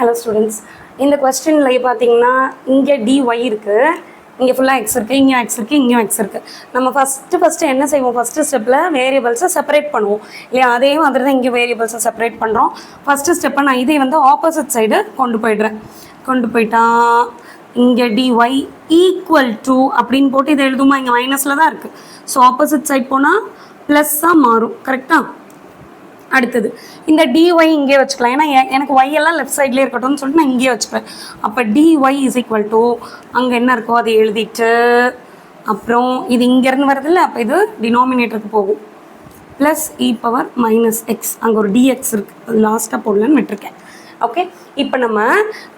Hello students. இந்த கொஸ்டின்ல பார்த்தீங்கன்னா இங்கே dy இருக்கு, இங்கே ஃபுல்லாக எக்ஸ் இருக்குது, இங்கே எக்ஸ் இருக்குது, இங்கேயும் எக்ஸ் இருக்குது. நம்ம ஃபஸ்ட்டு என்ன செய்வோம், ஃபஸ்ட்டு ஸ்டெப்பில் வேரியபிள்ஸை செப்பரேட் பண்ணுவோம் இல்லையா? அதே மாதிரி தான் இங்கே வேரியபிள்ஸை செப்பரேட் பண்ணுறோம். ஃபஸ்ட்டு ஸ்டெப்பை நான் இதை வந்து ஆப்போசிட் சைடு கொண்டு போயிட்டா இங்கே dy ஈக்குவல் டு அப்படின்னு போட்டு இதை எழுதுமா, இங்கே மைனஸில் தான் இருக்குது. ஸோ ஆப்போசிட் சைட் போனால் ப்ளஸ்ஸாக மாறும். கரெக்டாக? அடுத்தது இந்த dy இங்கே வச்சுக்கலாம், ஏன்னா எனக்கு y எல்லாம் லெஃப்ட் சைட்லேயே இருக்கட்டும்னு சொல்லிட்டு நான் இங்கேயே வச்சுக்கிறேன். அப்போ dy இஸ் ஈக்குவல் டு அங்கே என்ன இருக்கோ அதை எழுதிட்டு அப்புறம் இது இங்கேருந்து வருதில்ல, அப்போ இது டினாமினேட்டருக்கு போகும். Plus e power minus X, அங்கே ஒரு dx இருக்குது, அது லாஸ்ட்டாக போடலன்னு விட்டுருக்கேன். ஓகே, இப்போ நம்ம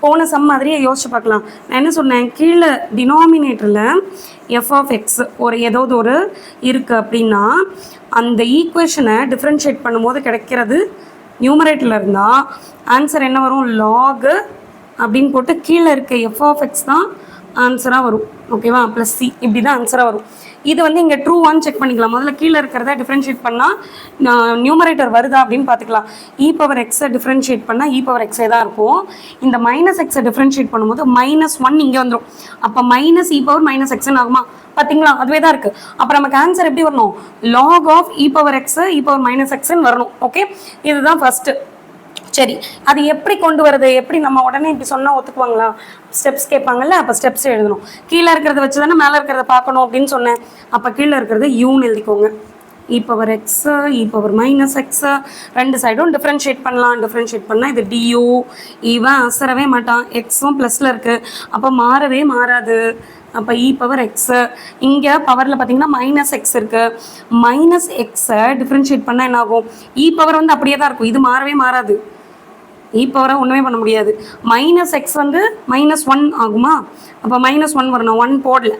போன சம் மாதிரியே யோசிச்சு பார்க்கலாம். நான் என்ன சொன்னேன், கீழே டினாமினேட்டரில் எஃப் ஆஃப் எக்ஸ் ஒரு ஏதாவது ஒரு இருக்குது அப்படின்னா அந்த ஈக்குவேஷனை டிஃப்ரென்ஷியேட் பண்ணும்போது கிடைக்கிறது நியூமரேட்டரில் இருந்தால் ஆன்சர் என்ன வரும், லாகு அப்படின்னு போட்டு கீழே இருக்க எஃப் ஆஃப் எக்ஸ் தான் ஆன்சராக வரும். ஓகேவா? ப்ளஸ் சி இப்படி தான் ஆன்சராக வரும். இது வந்து இங்கே ட்ரூவான்னு செக் பண்ணிக்கலாம். முதல்ல கீழே இருக்கிறத டிஃப்ரென்ஷியேட் பண்ணால் நியூமரேட்டர் வருதா அப்படின்னு பார்த்துக்கலாம். இ பவர் எக்ஸை டிஃப்ரென்ஷியேட் பண்ணால் இ பவர் எக்ஸே தான் இருக்கும். இந்த மைனஸ் எக்ஸை டிஃப்ரென்ஷியேட் பண்ணும்போது -1 இங்கே வந்துடும். அப்போ மைனஸ் இ பவர் மைனஸ் எக்ஸ்ன்னு ஆகுமா? பார்த்தீங்களா? அதுவே தான் இருக்குது. அப்போ நமக்கு ஆன்சர் எப்படி வரணும், log of e power x e power minus எக்ஸ்ன்னு வரணும். ஓகே, இதுதான் ஃபஸ்ட்டு. சரி, அது எப்படி கொண்டு வருது, எப்படி நம்ம உடனே இப்படி சொன்னால் ஒத்துக்குவாங்களா? ஸ்டெப்ஸ் கேட்பாங்கல்ல, அப்போ ஸ்டெப்ஸ் எழுதணும். கீழே இருக்கிறத வச்சு தானே மேலே இருக்கிறத பார்க்கணும் அப்படின்னு சொன்னேன். அப்போ கீழே இருக்கிறது யூன்னு எழுதிக்கோங்க. இ power x e power minus X ரெண்டு சைடும் டிஃப்ரென்ஷியேட் பண்ணலாம். டிஃப்ரென்ஷியேட் பண்ணால் இது டியூ, இவன் அசரவே மாட்டான், எக்ஸும் ப்ளஸில் இருக்குது, அப்போ மாறவே மாறாது. அப்போ இ பவர் எக்ஸு இங்கே பவரில் பார்த்தீங்கன்னா மைனஸ் எக்ஸ் இருக்குது. மைனஸ் எக்ஸை டிஃப்ரென்ஷியேட் பண்ணால் என்ன ஆகும், இ பவர் வந்து அப்படியே தான் இருக்கும், இது மாறவே மாறாது. இ பவரை ஒன்றுமே பண்ண முடியாது. மைனஸ் எக்ஸ் வந்து -1 ஆகுமா? அப்போ -1 வரணும். 1 போடல.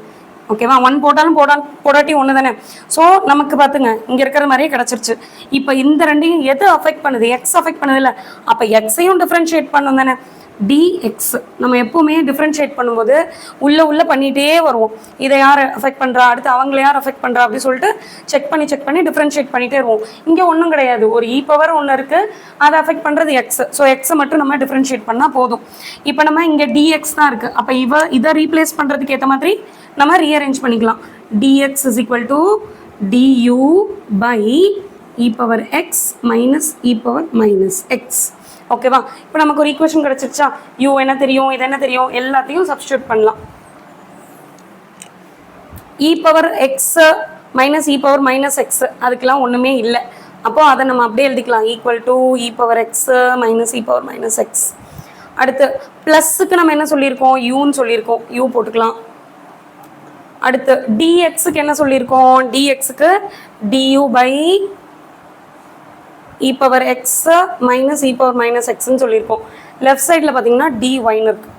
ஓகேவா? 1 போட்டாலும் போடாட்டி ஒன்று தானே. ஸோ நமக்கு பார்த்துங்க இங்கே இருக்கிற மாதிரியே கிடச்சிருச்சு. இப்போ இந்த ரெண்டையும் எது அஃபெக்ட் பண்ணுது, எக்ஸ் அஃபெக்ட் பண்ணுது இல்லை, அப்போ எக்ஸையும் டிஃப்ரென்ஷியேட் பண்ணணும் தானே. dx நம்ம எப்போவுமே டிஃப்ரென்ஷியேட் பண்ணும்போது உள்ளே பண்ணிகிட்டே வருவோம். இதை யார் அஃபெக்ட் பண்ணுறா, அடுத்து அவங்கள யார் அஃபெக்ட் பண்ணுறா அப்படி சொல்லிட்டு செக் பண்ணி டிஃப்ரென்ஷியேட் பண்ணிகிட்டே வருவோம். இங்கே ஒன்றும் கிடையாது, ஒரு இ பவர் ஒன்று இருக்குது, அதை அஃபெக்ட் பண்ணுறது எக்ஸ். ஸோ எக்ஸை மட்டும் நம்ம டிஃப்ரென்ஷியேட் பண்ணால் போதும். இப்போ நம்ம இங்கே dx தான் இருக்குது, அப்போ இதை ரீப்ளேஸ் பண்ணுறதுக்கு ஏற்ற மாதிரி நம்ம ரீஅரேஞ்ச் பண்ணிக்கலாம். dx is equal to du by e power x minus e power minus x. ஓகேவா? இப்போ நமக்கு ஒரு ஈக்குவேஷன் கிடச்சிருச்சா? யூ என்ன தெரியும், இது என்ன தெரியும், எல்லாத்தையும் சப்ஸ்டியூட் பண்ணலாம். இ power x minus e power minus X அதுக்கெல்லாம் ஒன்றுமே இல்லை. அப்போது அதை நம்ம அப்படியே எழுதிக்கலாம், equal to E power x minus e power minus X. அடுத்து ப்ளஸ்ஸுக்கு நம்ம என்ன சொல்லியிருக்கோம், யூன்னு சொல்லியிருக்கோம், யூ போட்டுக்கலாம். அடுத்து டிஎக்ஸுக்கு என்ன சொல்லியிருக்கோம், டிஎக்ஸுக்கு du by e power x minus e power minus எக்ஸ்ன்னு சொல்லியிருக்கோம். லெஃப்ட் சைடில் பார்த்தீங்கன்னா டிஒய்னு இருக்குது,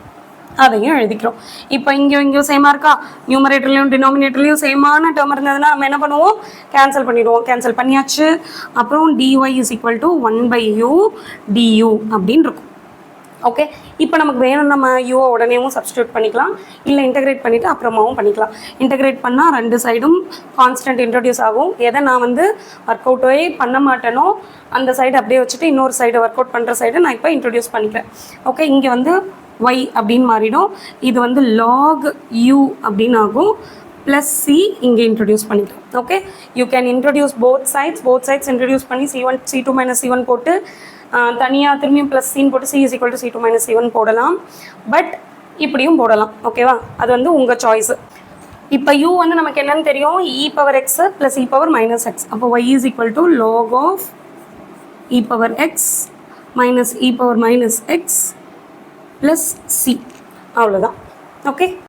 அதையும் எழுதிக்கிறோம். இப்போ இங்கேயும் சேமாக இருக்கா, நியூமரேட்டர்லையும் டினாமினேட்டர்லையும் சேமான டேர்ம் இருந்ததுன்னா நம்ம என்ன பண்ணுவோம், கேன்சல் பண்ணிடுவோம். கேன்சல் பண்ணியாச்சு. அப்புறம் dy is equal to 1/u du அப்படின்னு இருக்கும். ஓகே, இப்போ நமக்கு வேணும் நம்ம யூவை உடனேவும் சப்ஸ்டியூட் பண்ணிக்கலாம், இல்லை இன்டகிரேட் பண்ணிவிட்டு அப்புறமாவும் பண்ணிக்கலாம். இன்டகிரேட் பண்ணால் ரெண்டு சைடும் கான்ஸ்டன்ட் இன்ட்ரடியூஸ் ஆகும். எதை நான் வந்து ஒர்க் அவுட்டே பண்ண மாட்டேனோ அந்த சைடு அப்படியே வச்சுட்டு இன்னொரு சைடு ஒர்க் அவுட் பண்ணுற சைடு நான் இப்போ இன்ட்ரடியூஸ் பண்ணிக்கிறேன். ஓகே, இங்கே வந்து y அப்படின்னு மாறிடும், இது வந்து log u அப்படின்னு ஆகும். ப்ளஸ் சி இங்கே இன்ட்ரடியூஸ் பண்ணிக்கலாம். Okay, you can introduce both sides introduce பண்ணி c2 மைனஸ் c1 போட்டு தனியாக திரும்பியும் ப்ளஸ் சின்னு போட்டு c is equal to c2 minus c1 போடலாம். பட் இப்படியும் போடலாம். ஓகேவா? அது வந்து உங்கள் சாய்ஸு. இப்போ u வந்து நமக்கு என்னன்னு தெரியும், e power x plus e power minus x. அப்போ y is equal to log of e power x minus e power minus x plus C. அவ்வளோதான். ஓகே.